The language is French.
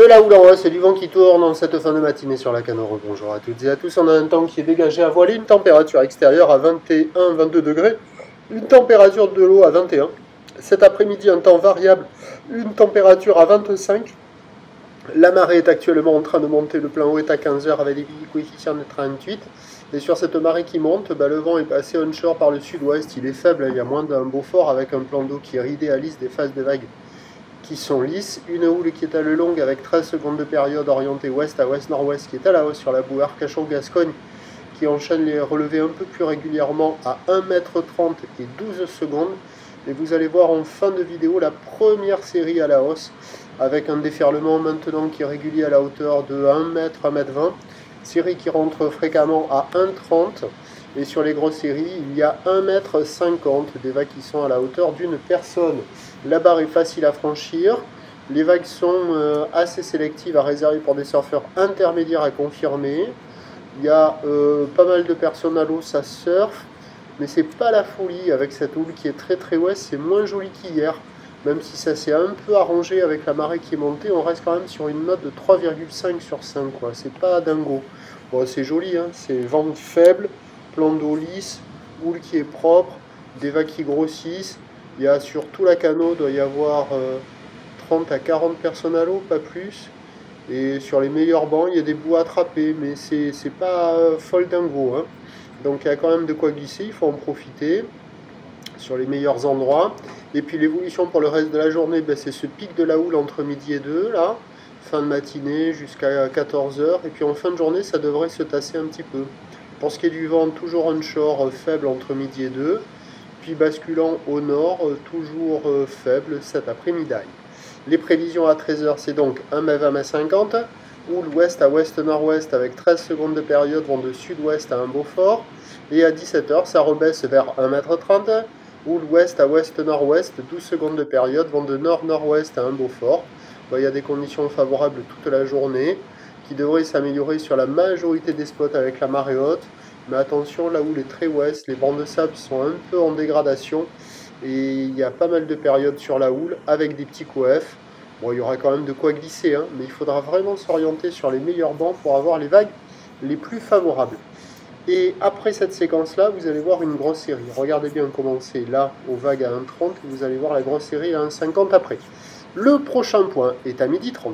De la houle en haut, c'est du vent qui tourne en cette fin de matinée sur la Canore. Bonjour à toutes et à tous, on a un temps qui est dégagé à voiler, une température extérieure à 21-22 degrés, une température de l'eau à 21. Cet après-midi, un temps variable, une température à 25. La marée est actuellement en train de monter, le plein haut est à 15 h avec des coefficients de 38. Et sur cette marée qui monte, le vent est passé onshore par le sud-ouest, il est faible, il y a moins d'un Beaufort avec un plan d'eau qui idéalise des phases de vagues qui sont lisses, une houle qui est à le longue avec 13 secondes de période orientée ouest à ouest-nord-ouest qui est à la hausse sur la boue Arcachon-Gascogne qui enchaîne les relevés un peu plus régulièrement à 1,30 m et 12 secondes. Et vous allez voir en fin de vidéo la première série à la hausse avec un déferlement maintenant qui est régulier à la hauteur de 1 m, 1,20 m. Série qui rentre fréquemment à 1,30 m. Et sur les grosses séries, il y a 1,50 m, des vagues qui sont à la hauteur d'une personne. La barre est facile à franchir. Les vagues sont assez sélectives à réserver pour des surfeurs intermédiaires à confirmer. Il y a pas mal de personnes à l'eau, ça surfe. Mais c'est pas la folie avec cette houle qui est très ouest. C'est moins joli qu'hier. Même si ça s'est un peu arrangé avec la marée qui est montée, on reste quand même sur une note de 3,5 sur 5. C'est pas dingo. Bon, c'est joli, hein. C'est vent faible, plan d'eau lisse, houle qui est propre, des vagues qui grossissent. Il y a sur tout la canot, doit y avoir 30 à 40 personnes à l'eau, pas plus. Et sur les meilleurs bancs, il y a des bouts à attraper, mais c'est pas folle dingo, hein. Donc il y a quand même de quoi glisser, il faut en profiter sur les meilleurs endroits. Et puis l'évolution pour le reste de la journée, c'est ce pic de la houle entre midi et 2, là, fin de matinée jusqu'à 14 h. Et puis en fin de journée, ça devrait se tasser un petit peu. Pour ce qui est du vent, toujours onshore faible entre midi et 2. Puis basculant au nord, toujours faible cet après-midi. Les prévisions à 13 h, c'est donc 1 m, 1 m 50. Houle ouest à ouest-nord-ouest avec 13 secondes de période vont de sud-ouest à un Beaufort. Et à 17 h, ça rebaisse vers 1 m 30. Houle ouest à ouest-nord-ouest, 12 secondes de période vont de nord-nord-ouest à un Beaufort. Il y a des conditions favorables toute la journée qui devraient s'améliorer sur la majorité des spots avec la marée haute. Mais attention, la houle est très ouest, les bancs de sable sont un peu en dégradation et il y a pas mal de périodes sur la houle avec des petits coefs. Bon, il y aura quand même de quoi glisser, hein, mais il faudra vraiment s'orienter sur les meilleurs bancs pour avoir les vagues les plus favorables. Et après cette séquence-là, vous allez voir une grosse série. Regardez bien comment c'est là, aux vagues à 1,30, vous allez voir la grosse série à 1,50 après. Le prochain point est à 12h30.